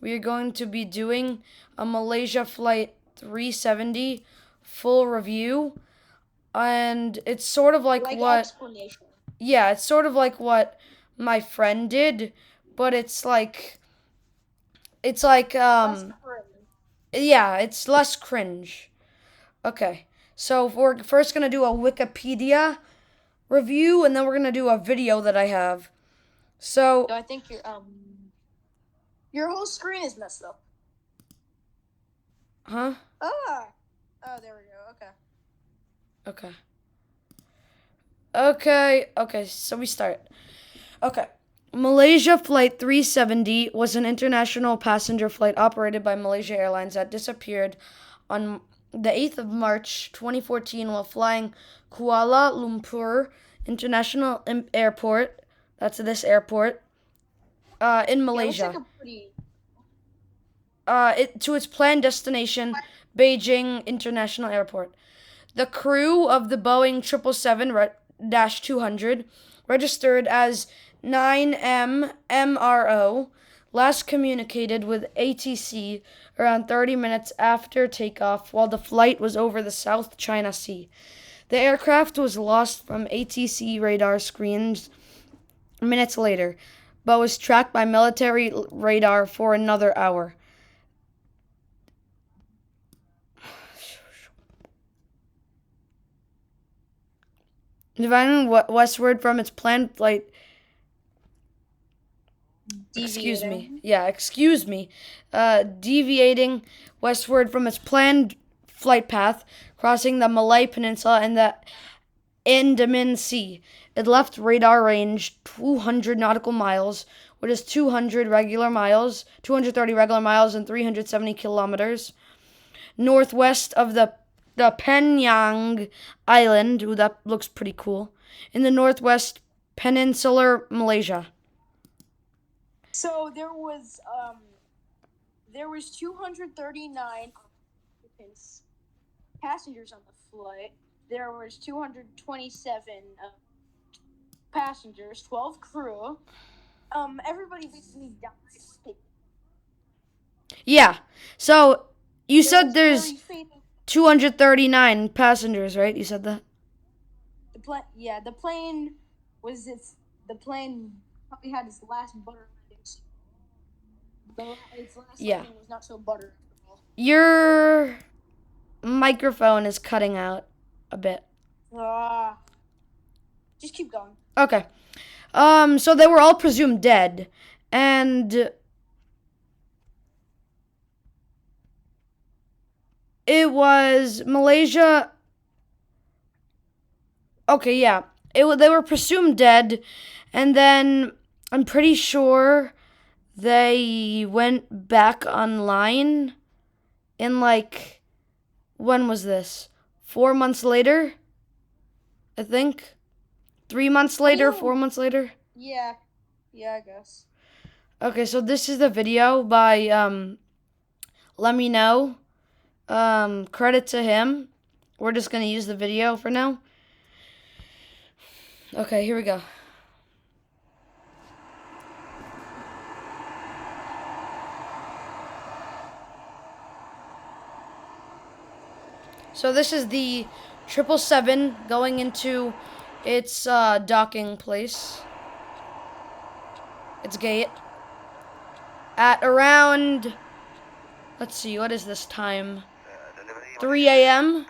we are going to be doing a Malaysia Flight 370 full review. And it's sort of like what. Explanation. Yeah, it's sort of like what my friend did, but it's like. It's like, yeah, it's less cringe. Okay, so we're first gonna do a Wikipedia review, and then we're gonna do a video that I have. So I think your whole screen is messed up. Huh? Oh, there we go. Okay. Okay, so we start. Okay. Malaysia Flight 370 was an international passenger flight operated by Malaysia Airlines that disappeared on the 8th of March 2014 while flying Kuala Lumpur International Airport. That's this airport. In Malaysia. To its planned destination, Beijing International Airport. The crew of the Boeing 777-200 registered as 9M MRO last communicated with ATC around 30 minutes after takeoff while the flight was over the South China Sea. The aircraft was lost from ATC radar screens minutes later, but was tracked by military radar for another hour. Deviating westward from its planned flight. Excuse me. Deviating westward from its planned flight path, crossing the Malay Peninsula and the Andaman Sea. It left radar range 200 nautical miles, which is 230 regular miles, and 370 kilometers, northwest of the Penang Island. Ooh, that looks pretty cool. In the northwest Peninsular Malaysia. So there was 239 passengers on the flight. There was 227 passengers, 12 crew. Everybody basically died. Yeah. So you said there's 239 passengers, right? You said that? The plane probably had its last butter landings. Its last landing was not so butter. Your microphone is cutting out a bit. Just keep going. Okay. So they were all presumed dead, and it was Malaysia. Okay, yeah. They were presumed dead, and then I'm pretty sure they went back online in when was this? 4 months later? I think. 3 months later, 4 months later? Yeah, I guess. Okay, so this is the video by Let Me Know. Credit to him. We're just gonna use the video for now. Okay, here we go. So this is the 777 going into its docking place. Its gate. At around, let's see, what is this time? 3 a.m.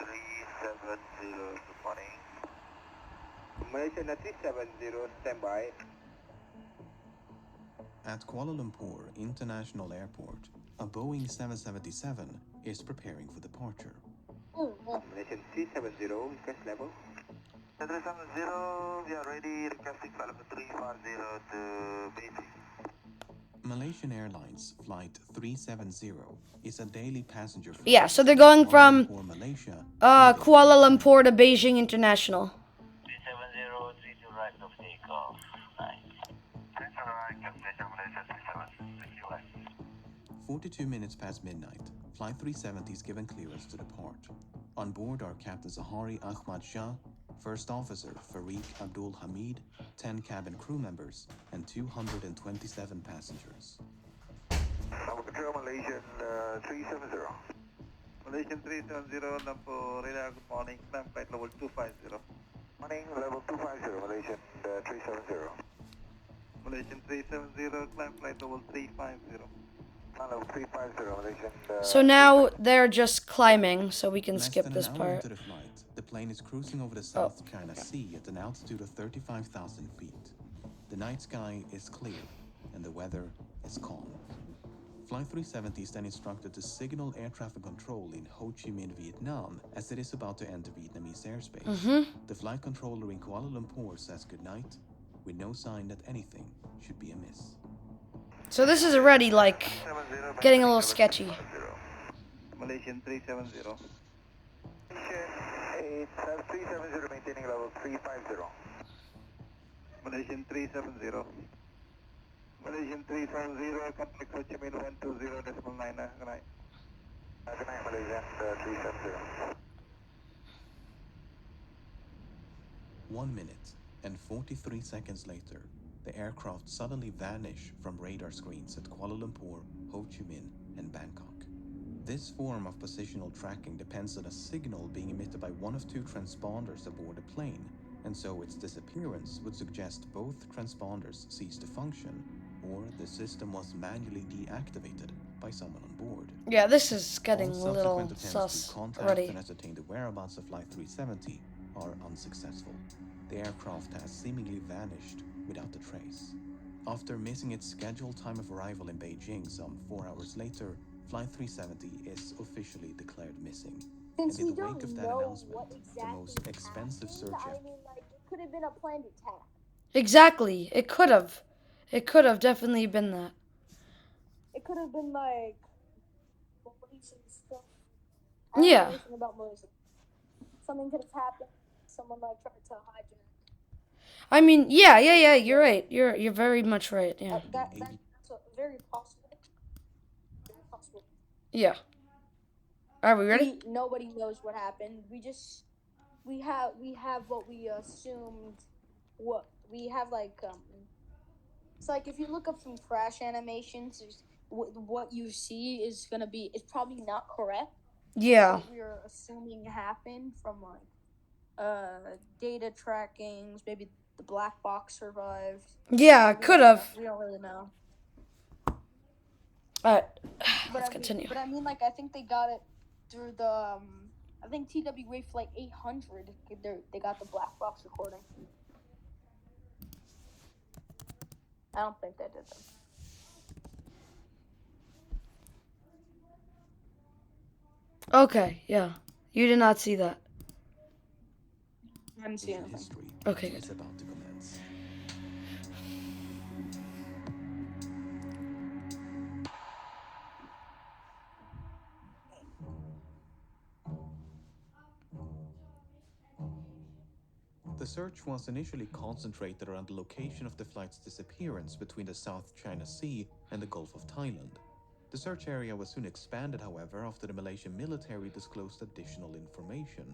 Malaysia 370, standby. At Kuala Lumpur International Airport, a Boeing 777 is preparing for departure. Malaysian 370, request level. 370, we are ready, requesting flight level 350 to Beijing. Malaysian Airlines Flight 370 is a daily passenger flight. Yeah, so they're going from Malaysia, Kuala Lumpur to Beijing International. 370, 3 to right of takeoff. Nice. 3 to right, Malaysia 370. 42 minutes past midnight, Flight 370 is given clearance to depart. On board are Captain Zahari Ahmad Shah, First Officer Farik Abdul Hamid, 10 cabin crew members, and 227 passengers. Number control, 370. Malaysian 370, Lumpur radar, good morning. Climb flight level 250. Morning, level 250, Malaysian 370. Malaysian 370, climb flight level 350. Level 350, Malaysian. So now they're just climbing, so we can Less skip than this an hour part. into the flight, the plane is cruising over the Oh. South China Sea at an altitude of 35,000 feet. The night sky is clear, and the weather is calm. Flight 370 is then instructed to signal air traffic control in Ho Chi Minh, Vietnam, as it is about to enter Vietnamese airspace. The flight controller in Kuala Lumpur says goodnight, with no sign that anything should be amiss. So this is already, like, getting a little sketchy. Malaysian 370. It's 370, maintaining level 350. Malaysian 370. Malaysian 370, contact Ho Chi Minh 120.9. Good night. Good night, Malaysian 370. 1 minute and 43 seconds later, the aircraft suddenly vanish from radar screens at Kuala Lumpur, Ho Chi Minh, and Bangkok. This form of positional tracking depends on a signal being emitted by one of two transponders aboard the plane, and so its disappearance would suggest both transponders ceased to function, or the system was manually deactivated by someone on board. Yeah, this is getting All a little subsequent attempts sus to contact already. and ascertain the whereabouts of Flight 370 are unsuccessful. The aircraft has seemingly vanished without a trace. After missing its scheduled time of arrival in Beijing some 4 hours later, Flight 370 is officially declared missing. Since And in we the wake don't of that know announcement, what the exactly most expensive happened, search I effort. mean, like, it could have been a planned attack. Exactly. It could have. It could have definitely been that. It could have been, like, Malaysian stuff. I don't Yeah. know anything about Malaysia. Something could have happened. Someone, like, tried to hijack. I mean, yeah. You're right. You're very much right. Yeah. That's very possible. Very possible. Yeah. Are we ready? Nobody knows what happened. We have what we assumed. What we have, like, it's like if you look up some crash animations, what you see is gonna be, it's probably not correct. Yeah. What we're assuming happened from, like, data trackings, maybe the black box survived. Yeah. Could have. We don't really know. All right. But Let's I mean, continue. But I mean, like, I think they got it through the I think TWA Flight 800. They got the black box recording. I don't think they did them. Okay. Yeah. You did not see that. I didn't see anything. History Okay, is good. about to commence. The search was initially concentrated around the location of the flight's disappearance between the South China Sea and the Gulf of Thailand. The search area was soon expanded, however, after the Malaysian military disclosed additional information.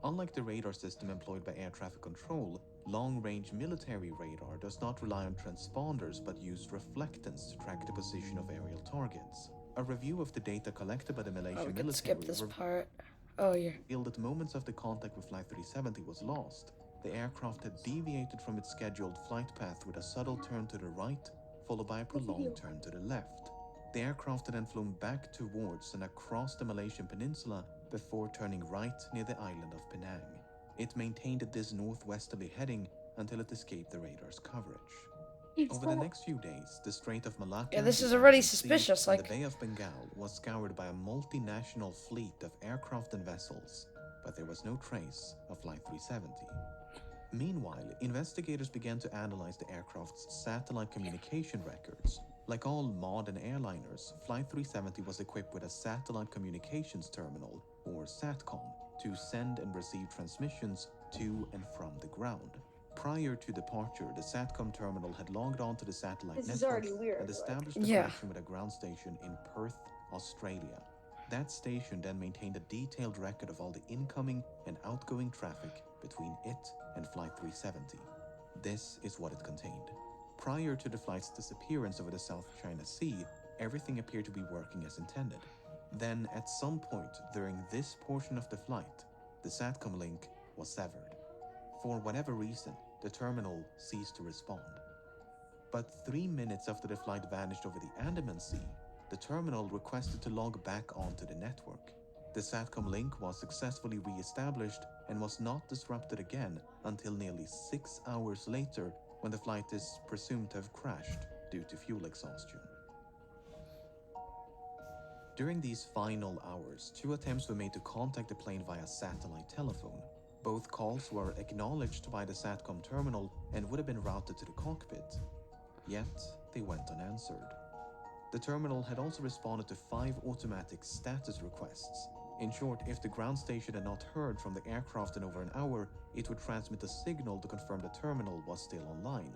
Unlike the radar system employed by air traffic control, long-range military radar does not rely on transponders but used reflectance to track the position of aerial targets. A review of the data collected by the Malaysian Oh, we could military skip this part. Oh, yeah. revealed that moments after contact with Flight 370 was lost, the aircraft had deviated from its scheduled flight path with a subtle turn to the right, followed by a prolonged turn to the left. The aircraft had then flown back towards and across the Malaysian Peninsula before turning right near the island of Penang. It maintained this northwesterly heading until it escaped the radar's coverage. Over the next few days, the Strait of Malacca, Yeah, this the is already Arabian Sea, suspicious, and like- the Bay of Bengal was scoured by a multinational fleet of aircraft and vessels, but there was no trace of Flight 370. Meanwhile, investigators began to analyze the aircraft's satellite communication records. Like all modern airliners, Flight 370 was equipped with a satellite communications terminal, or SATCOM, to send and receive transmissions to and from the ground. Prior to departure, the SATCOM terminal had logged on to the satellite This is network already weird, and like- established a Yeah. connection with a ground station in Perth, Australia. That station then maintained a detailed record of all the incoming and outgoing traffic between it and Flight 370. This is what it contained. Prior to the flight's disappearance over the South China Sea, everything appeared to be working as intended. Then, at some point during this portion of the flight, the SATCOM link was severed. For whatever reason, the terminal ceased to respond. But 3 minutes after the flight vanished over the Andaman Sea, the terminal requested to log back onto the network. The SATCOM link was successfully re-established and was not disrupted again until nearly 6 hours later, when the flight is presumed to have crashed due to fuel exhaustion. During these final hours, 2 attempts were made to contact the plane via satellite telephone. Both calls were acknowledged by the SATCOM terminal and would have been routed to the cockpit, yet they went unanswered. The terminal had also responded to 5 automatic status requests. In short, if the ground station had not heard from the aircraft in over an hour, it would transmit a signal to confirm the terminal was still online.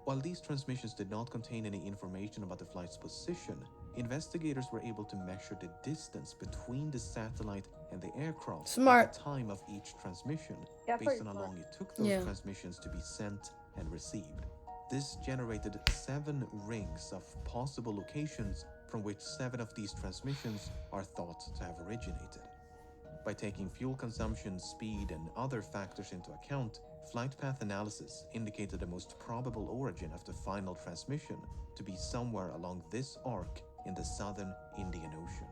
While these transmissions did not contain any information about the flight's position, investigators were able to measure the distance between the satellite and the aircraft Smart. at the time of each transmission, Yeah, based pretty on how smart. long it took those Yeah. transmissions to be sent and received. This generated 7 rings of possible locations from which 7 of these transmissions are thought to have originated. By taking fuel consumption, speed, and other factors into account, flight path analysis indicated the most probable origin of the final transmission to be somewhere along this arc in the southern Indian Ocean.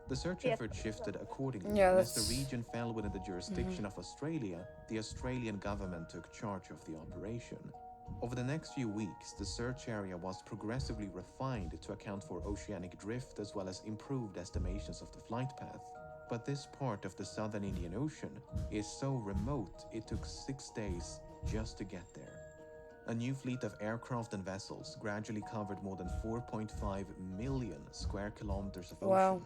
The search Yeah. effort shifted accordingly, Yeah, and as that's- the region fell within the jurisdiction of Australia, the Australian government took charge of the operation. Over the next few weeks, the search area was progressively refined to account for oceanic drift as well as improved estimations of the flight path. But this part of the southern Indian Ocean is so remote it took 6 days just to get there. A new fleet of aircraft and vessels gradually covered more than 4.5 million square kilometers of ocean, Wow.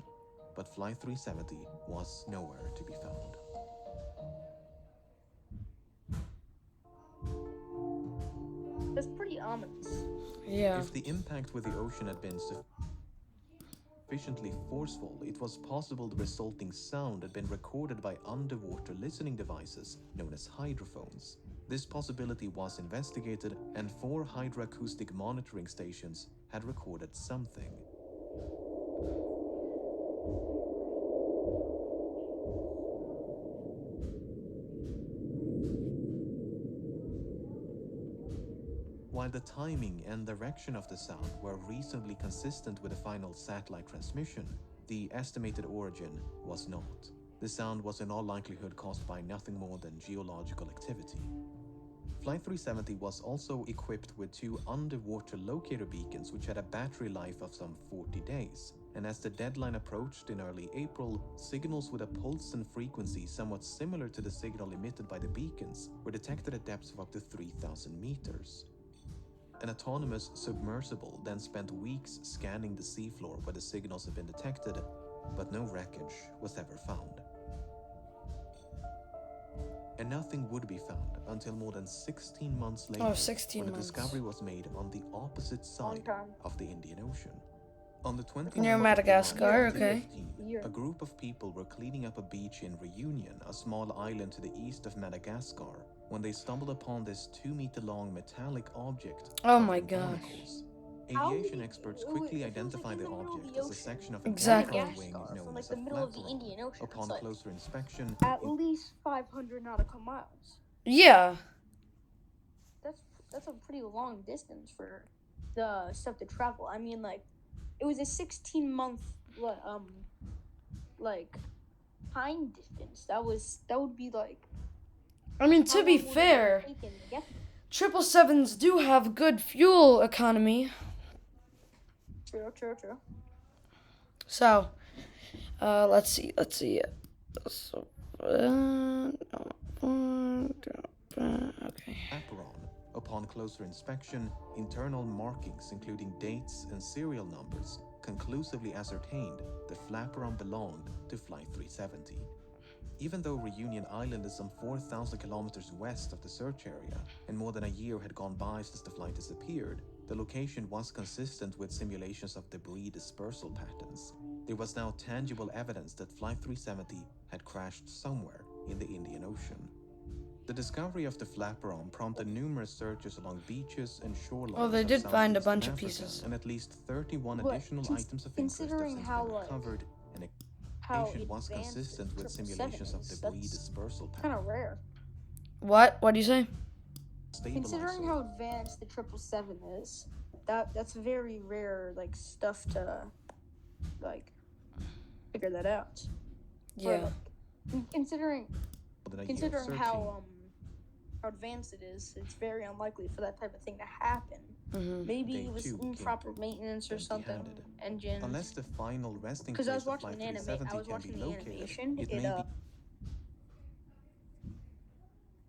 but Flight 370 was nowhere to be found. That's pretty ominous. Yeah. If the impact with the ocean had been sufficiently forceful, it was possible the resulting sound had been recorded by underwater listening devices known as hydrophones. This possibility was investigated, and 4 hydroacoustic monitoring stations had recorded something. While the timing and direction of the sound were reasonably consistent with the final satellite transmission, the estimated origin was not. The sound was in all likelihood caused by nothing more than geological activity. Flight 370 was also equipped with 2 underwater locator beacons which had a battery life of some 40 days, and as the deadline approached in early April, signals with a pulse and frequency somewhat similar to the signal emitted by the beacons were detected at depths of up to 3,000 meters. An autonomous submersible then spent weeks scanning the seafloor where the signals had been detected, but no wreckage was ever found. And nothing would be found until more than 16 months later, 16 when a months. discovery was made on the opposite side time. of the Indian Ocean. On the 29th Near of Madagascar, July okay. 2015, a group of people were cleaning up a beach in Reunion, a small island to the east of Madagascar, when they stumbled upon this 2-meter-long metallic object. Oh covered my in gosh. barnacles. How Aviation did- experts it quickly feels like identified in the the middle of object the as a ocean. section of an Exactly. aircraft wing Madagascar, known from, like, as the a middle of the flaperon. Indian Ocean. Upon It's like closer inspection, at least 500 nautical miles. Yeah. That's a pretty long distance for the stuff to travel. I mean, like, it was a 16-month like time distance. That would be like. I mean, how to be long would it fair, have taken to get there? 777s do have good fuel economy. True. So, let's see. So, okay. Flaperon. Upon closer inspection, internal markings including dates and serial numbers conclusively ascertained the flaperon belonged to Flight 370. Even though Reunion Island is some 4,000 kilometers west of the search area, and more than a year had gone by since the flight disappeared, the location was consistent with simulations of debris dispersal patterns. There was now tangible evidence that Flight 370 had crashed somewhere in the Indian Ocean. The discovery of the flaperon prompted numerous searches along beaches and shorelines. Oh, they of did find a southeastern bunch of Africa, pieces. and at least 31 But additional items of interest have considering since how, been like, recovered an how equation was advanced consistent with 777 simulations of is. debris That's dispersal kind of rare. What? What do you say? Considering how advanced the 777 is, that's very rare, like, stuff to, like, figure that out. Yeah. Or, like, considering searching. how advanced it is, it's very unlikely for that type of thing to happen. Mm-hmm. Maybe They it was too improper maintenance or something. empty-handed. Engines. Unless the final resting Because I place was of watching Flight an anime. 370 I was can watching be the located, animation. it It may be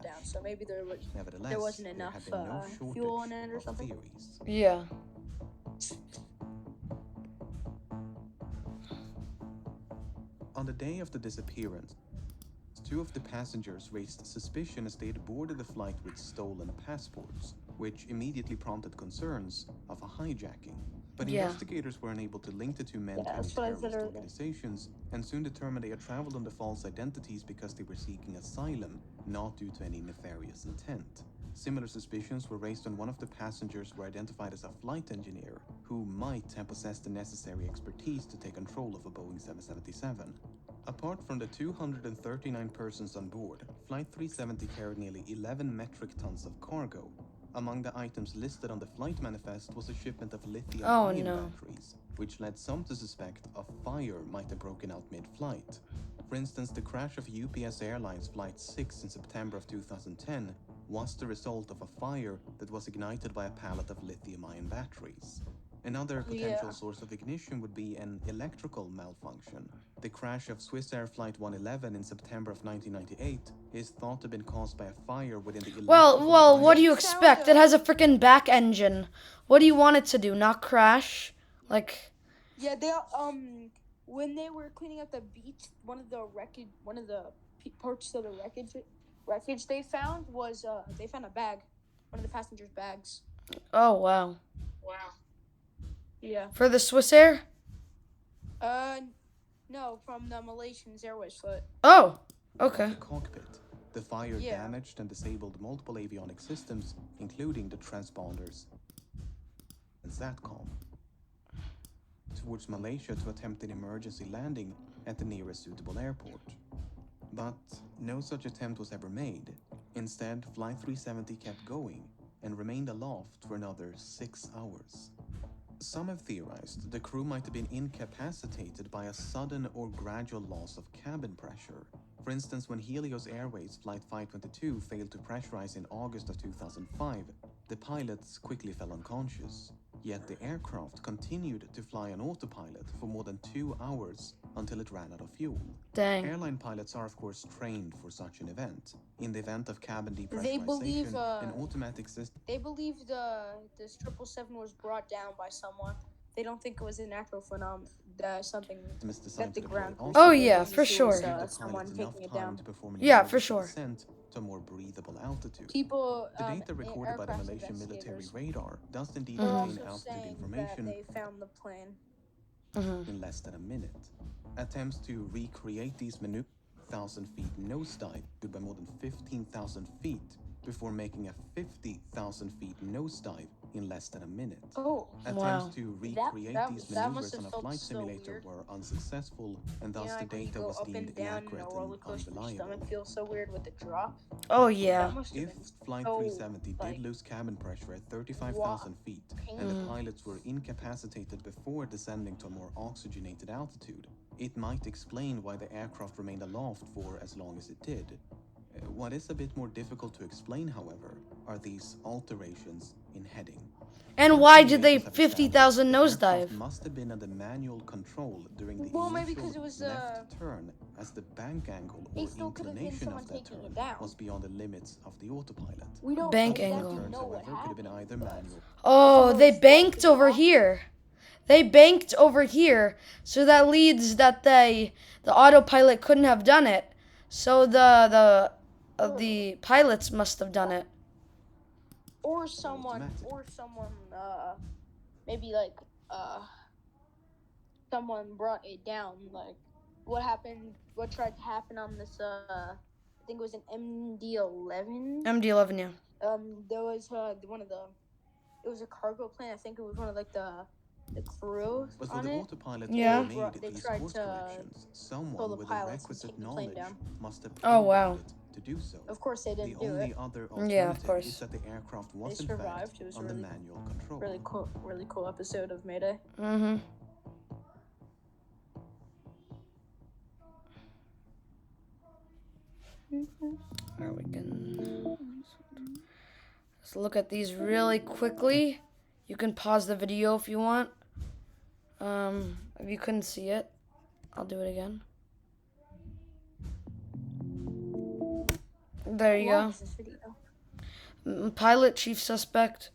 down, so maybe nevertheless, there wasn't there enough have been no shortage fuel in it or of something. theories. Yeah. On the day of the disappearance, two of the passengers raised suspicion as they had boarded the flight with stolen passports, which immediately prompted concerns of a hijacking. But Yeah. investigators were unable to link the two men to any that's what I said terrorist earlier. organizations, and soon determined they had traveled under false identities because they were seeking asylum, not due to any nefarious intent. Similar suspicions were raised when one of the passengers were identified as a flight engineer, who might have possessed the necessary expertise to take control of a Boeing 777. Apart from the 239 persons on board, Flight 370 carried nearly 11 metric tons of cargo. Among the items listed on the flight manifest was a shipment of lithium-ion batteries, which led some to suspect a fire might have broken out mid-flight. For instance, the crash of UPS Airlines Flight 6 in September of 2010 was the result of a fire that was ignited by a pallet of lithium-ion batteries. Another potential source of ignition would be an electrical malfunction. The crash of Swiss Air Flight 111 in September of 1998 is thought to have been caused by a fire within the electrical Well, what do you Sound, expect? It has a freaking back engine. What do you want it to do? Not crash? Like, Yeah, they when they were cleaning up the beach, one of the parts of the wreckage they found was they found a bag, one of the passengers' bags. oh wow. Yeah. For the Swiss Air? No, from the Malaysian Airways flight. Oh, okay. The cockpit. The fire damaged and disabled multiple avionic systems, including the transponders and SATCOM. Towards Malaysia to attempt an emergency landing at the nearest suitable airport. But no such attempt was ever made. Instead, Flight 370 kept going and remained aloft for another 6 hours. Some have theorized the crew might have been incapacitated by a sudden or gradual loss of cabin pressure. For instance, when Helios Airways Flight 522 failed to pressurize in August of 2005, the pilots quickly fell unconscious. Yet the aircraft continued to fly on autopilot for more than 2 hours until it ran out of fuel. Dang. Airline pilots are of course trained for such an event. In the event of cabin depressurization, They believe an automatic system this 777 was brought down by someone. They don't think it was a natural phenomenon. Something is that designed the to deploy ground. oxygen. Oh yeah, for It was, sure. Give the someone pilots enough taking it time down. to perform an Yeah, for emergency sure. descent to a more breathable altitude. People, The data recorded by the aircraft Malaysian military investigators radar does indeed are contain also altitude saying information that they found the plane. in less than a minute. Attempts to recreate these maneuvers 1,000 feet nosedive by more than 15,000 feet before making a 50,000 feet nosedive in less than a minute. Oh, Attempts to recreate these that must maneuvers have on a felt flight so simulator weird. were unsuccessful, and thus the Like when you data go was up deemed and down in inaccurate a roller and coaster, your unreliable. stomach feels so weird with the drop. Oh yeah. That must have If been Flight so, 370 like, did lose cabin pressure at 35,000 feet, and the pilots were incapacitated before descending to a more oxygenated altitude, it might explain why the aircraft remained aloft for as long as it did. What is a bit more difficult to explain, however, are these alterations in heading. And why did they 50,000 nosedive? Must have been under manual control during the Well, maybe initial 'cause it was, left turn, as the bank angle or it still could have been inclination someone of that taking turn it down. was beyond the limits of the autopilot. We don't Bank exactly angle. Turns, know what however, could have been happened. either manual. Oh, Someone they was banked flying over off. here. They banked over here, so that leads that the autopilot couldn't have done it. So the pilots must have done it. Or someone, maybe like, someone brought it down. Like, what tried to happen on this, I think it was an MD-11. MD-11, yeah. There was, it was a cargo plane. I think it was one of, like, the the crew But for on the it. autopilot Yeah. to have made They these tried course to corrections, pull someone the with the pilots and requisite take the plane knowledge down. must have Oh, wow. piloted it to do so. Of course, they The didn't do only it. other Yeah, of alternative course. is that the aircraft They was in fact survived. It was a under manual control. really cool episode of Mayday. Mm-hmm. We can let's look at these really quickly. You can pause the video if you want. If you couldn't see it, I'll do it again. There you How long go. is this video? Pilot, chief suspect,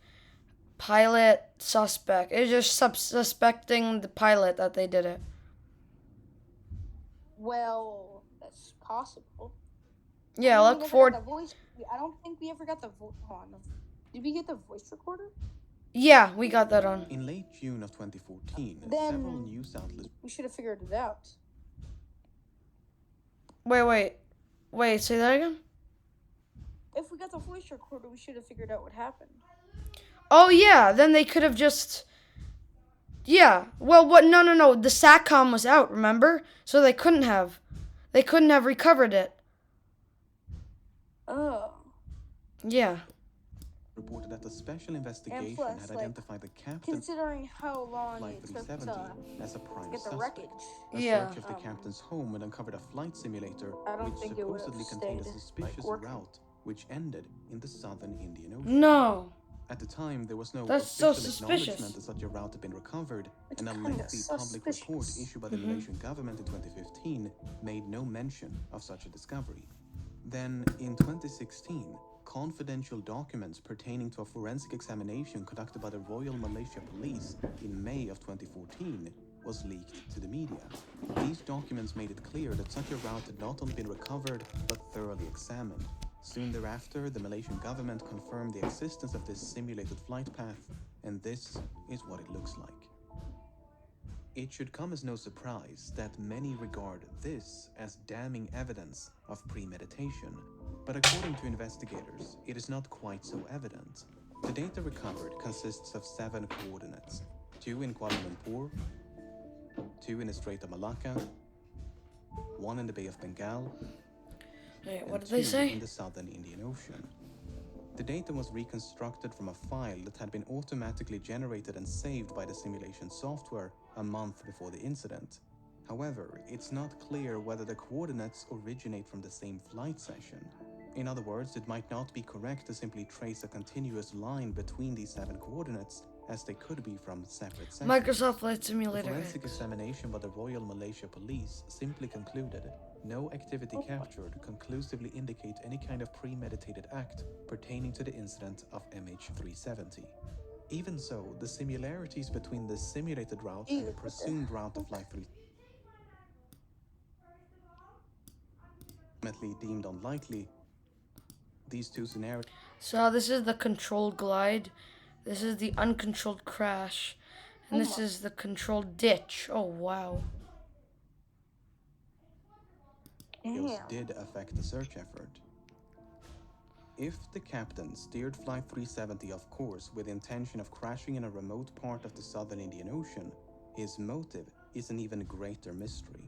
pilot, suspect. It's just suspecting the pilot that they did it. Well, that's possible. Yeah, We look never forward. got the voice. I don't think we ever got the voice on. Did we get the voice recorder? Yeah, we got that on. In late June of 2014, Then- several news outlets We should have figured it out. Wait, say that again? If we got the voice recorder, we should have figured out what happened. Oh, yeah, then they could have just... Yeah, well, what? No. The SATCOM was out, remember? So they couldn't have recovered it. Oh. Yeah. reported that a special investigation plus, had like, identified the captain Considering how long Flight it took 370 as a to prime get the suspect. wreckage. A Yeah. search of the captain's home had uncovered a flight simulator I don't which think it would have supposedly contained a stayed, suspicious like, working. route which ended in the southern Indian Ocean. No. At the time, there was no That's so official suspicious. acknowledgement that such a route had been recovered, It's and a kinda lengthy public report suspicious. issued by the Malaysian government in 2015 made no mention of such a discovery. Then, in 2016, confidential documents pertaining to a forensic examination conducted by the Royal Malaysia Police in May of 2014 was leaked to the media. These documents made it clear that such a route had not only been recovered, but thoroughly examined. Soon thereafter, the Malaysian government confirmed the existence of this simulated flight path, and this is what it looks like. It should come as no surprise that many regard this as damning evidence of premeditation, but according to investigators, it is not quite so evident. The data recovered consists of 7 coordinates, 2 in Kuala Lumpur, 2 in the Strait of Malacca, 1 in the Bay of Bengal, Wait, and what did they 2 say? in the southern Indian Ocean. The data was reconstructed from a file that had been automatically generated and saved by the simulation software a month before the incident. However, it's not clear whether the coordinates originate from the same flight session. In other words, it might not be correct to simply trace a continuous line between these 7 coordinates, as they could be from separate sessions. Microsoft Flight The Simulator. forensic examination by the Royal Malaysia Police simply concluded no activity captured conclusively indicate any kind of premeditated act pertaining to the incident of MH370. Even so, the similarities between the simulated route and the presumed route of Flight 3 ultimately deemed unlikely. These two scenarios So this is the controlled glide. This is the uncontrolled crash. And this is the controlled ditch. Oh, wow. Damn. did affect the search effort. If the captain steered Flight 370 off course with the intention of crashing in a remote part of the southern Indian Ocean, his motive is an even greater mystery.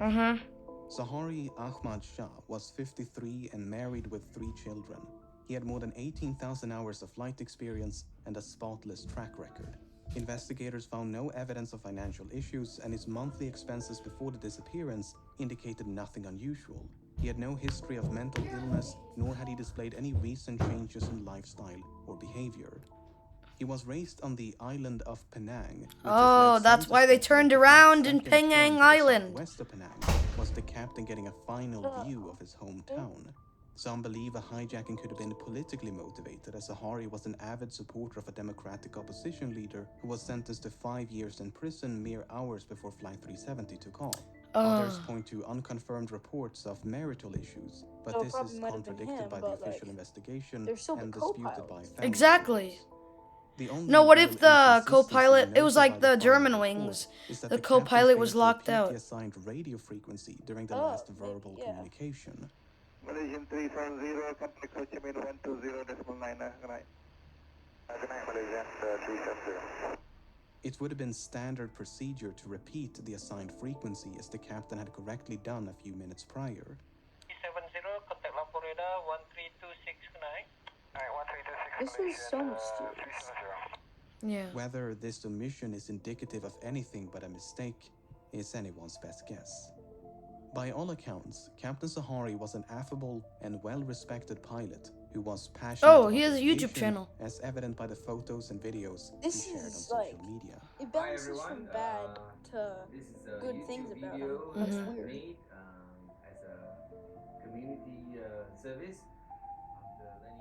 Sahari Ahmad Shah was 53 and married with 3 children. He had more than 18,000 hours of flight experience and a spotless track record. Investigators found no evidence of financial issues, and his monthly expenses before the disappearance indicated nothing unusual. He had no history of mental illness, nor had he displayed any recent changes in lifestyle or behavior. He was raised on the island of Penang. which Oh, has led that's some why to they speculate turned that the around in second Penang turn to the Island. southwest of Penang was the captain getting a final view of his hometown. Some believe a hijacking could have been politically motivated, as Sahari was an avid supporter of a democratic opposition leader who was sentenced to 5 years in prison mere hours before Flight 370 took off. Others point to unconfirmed reports of marital issues, but So it this probably is might have been contradicted him, by the but, like, official investigation they're still the and disputed by co-pilots. family Exactly. members. The only No, what real if the inconsistency co-pilot, it was noted like by the final German report wings, is that the captain co-pilot was failed to locked repeat out. the assigned radio frequency during the Oh, last maybe, verbal yeah. Malaysian communication. 370, complex Ho Chi Minh 120.9, good night. Good night, Malaysian 370. It would have been standard procedure to repeat the assigned frequency as the captain had correctly done a few minutes prior. 70, contact Lampur radar 13269. Alright, 13269. This is so mysterious. Yeah. Whether this omission is indicative of anything but a mistake is anyone's best guess. By all accounts, Captain Sahari was an affable and well-respected pilot who was passionate about he has a YouTube aviation, channel. as evident by the photos and videos This he shared on is social like- media. It bounces from bad to this is a good YouTube things about video him. That's Mhm. weird. made as a community service after learning.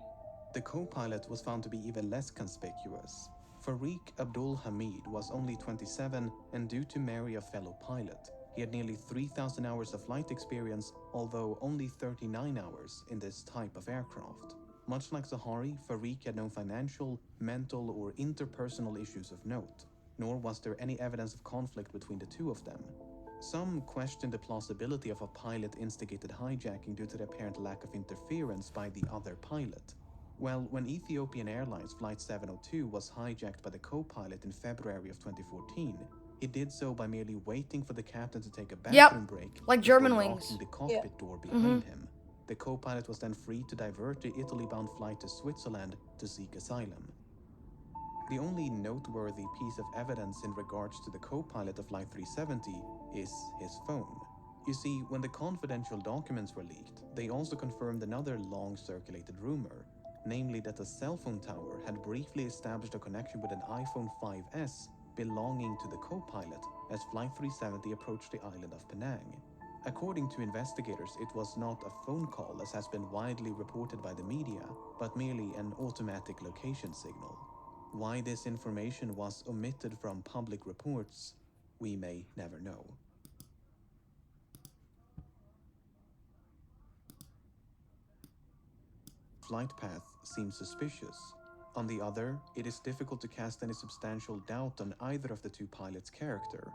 The co-pilot was found to be even less conspicuous. Farik Abdul Hamid was only 27 and due to marry a fellow pilot. He had nearly 3,000 hours of flight experience, although only 39 hours in this type of aircraft. Much like Sahari, Farik had no financial, mental, or interpersonal issues of note, nor was there any evidence of conflict between the two of them. Some questioned the plausibility of a pilot-instigated hijacking due to the apparent lack of interference by the other pilot. Well, when Ethiopian Airlines Flight 702 was hijacked by the co-pilot in February of 2014, he did so by merely waiting for the captain to take a bathroom break, like before German locking wings. the cockpit door behind him. The co-pilot was then free to divert the Italy-bound flight to Switzerland to seek asylum. The only noteworthy piece of evidence in regards to the co-pilot of Flight 370 is his phone. You see, when the confidential documents were leaked, they also confirmed another long-circulated rumor, namely that a cell phone tower had briefly established a connection with an iPhone 5S belonging to the co-pilot as Flight 370 approached the island of Penang. According to investigators, it was not a phone call as has been widely reported by the media, but merely an automatic location signal. Why this information was omitted from public reports, we may never know. Flight path seems suspicious. On the other, it is difficult to cast any substantial doubt on either of the two pilots' character.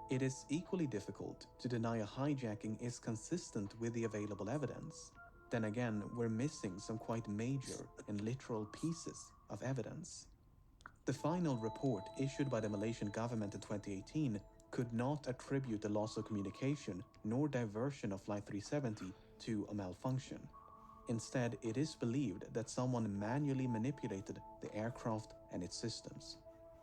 It is equally difficult to deny a hijacking is consistent with the available evidence. Then again, we're missing some quite major and literal pieces of evidence. The final report issued by the Malaysian government in 2018 could not attribute the loss of communication nor diversion of Flight 370 to a malfunction. Instead, it is believed that someone manually manipulated the aircraft and its systems.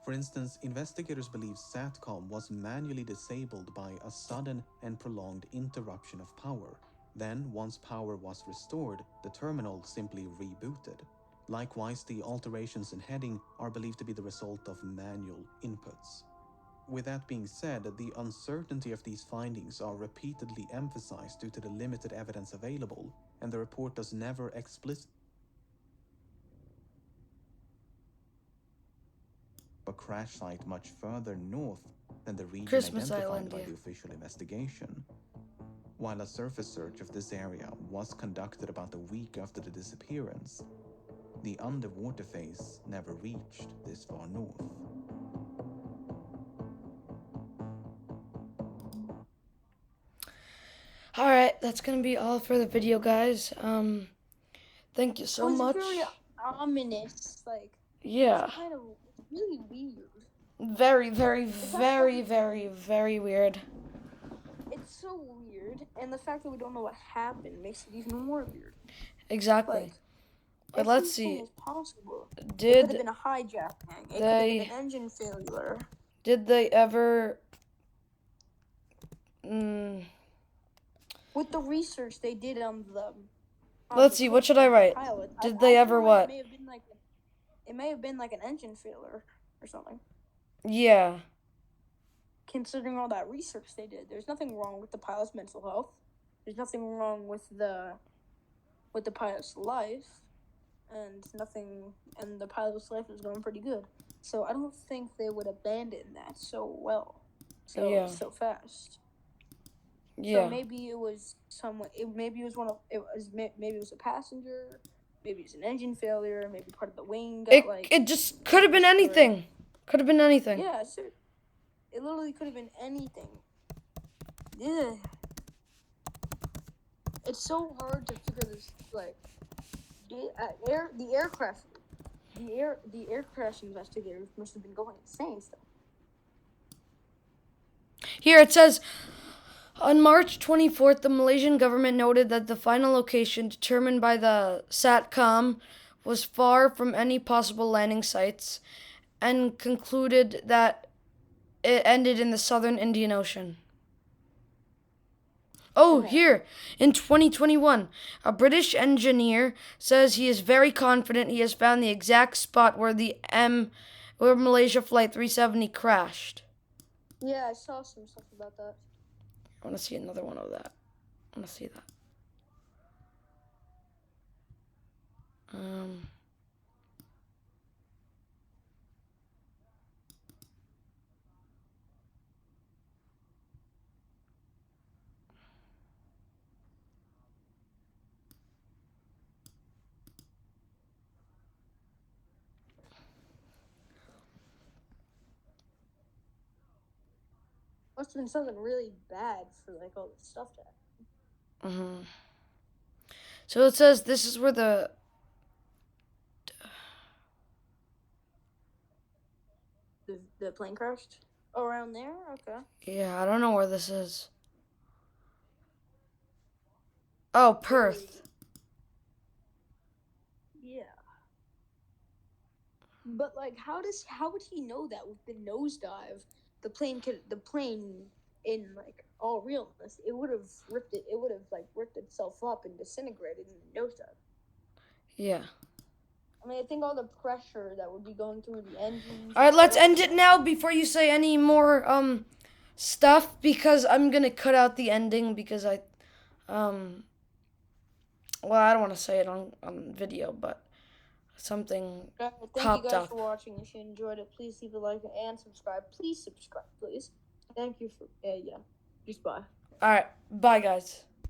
For instance, investigators believe SATCOM was manually disabled by a sudden and prolonged interruption of power. Then, once power was restored, the terminal simply rebooted. Likewise, the alterations in heading are believed to be the result of manual inputs. With that being said, the uncertainty of these findings are repeatedly emphasized due to the limited evidence available, and the report does never explicitly a crash site much further north than the region Christmas identified Island, by yeah. the official investigation. While a surface search of this area was conducted about a week after the disappearance, the underwater phase never reached this far north. Alright, that's gonna be all for the video, guys. Thank you so It was much. very ominous, like Yeah. it's kind of really weird. Very, very, very, very, very weird. It's so weird, and the fact that we don't know what happened makes it even more weird. Exactly. Like, But let's everything see. is possible. It could have Did been a hijacking. It could they- have been an engine failure. did they ever With the research they did on the. Let's see, what should I write? Pilot, Did they ever feel what? It may have been like an engine failure or something. Yeah. Considering all that research they did, there's nothing wrong with the pilot's mental health. There's nothing wrong with the pilot's life, and the pilot's life is going pretty good. So I don't think they would abandon that so fast. Yeah. So maybe it was maybe it was a passenger, maybe it's an engine failure, maybe part of the wing got It just could have been anything. Could have been anything. Yeah, so it literally could have been anything. Yeah. It's so hard to figure this, like, the air crash investigators must have been going insane stuff. Here it says, on March 24th, the Malaysian government noted that the final location determined by the SATCOM was far from any possible landing sites and concluded that it ended in the southern Indian Ocean. Oh, here, in 2021, a British engineer says he is very confident he has found the exact spot where where Malaysia Flight 370 crashed. Yeah, I saw some stuff about that. I want to see another one of that. I want to see that. Must have been something really bad for like all this stuff to happen. So it says this is where the The plane crashed? Around there? Okay. yeah, I don't know where this is. Oh, Perth. Yeah. But like, how would he know that with the nosedive? The plane in like all realness, it would have ripped itself up and disintegrated in the nosedive. Yeah. I mean, I think all the pressure that would be going through the engines. All right, let's end it now before you say any more stuff, because I'm gonna cut out the ending because I don't want to say it on video, but something Thank popped you guys up. for watching. If you enjoyed it, please leave a like and subscribe. Please subscribe, please. Thank you for just bye. All right, bye guys.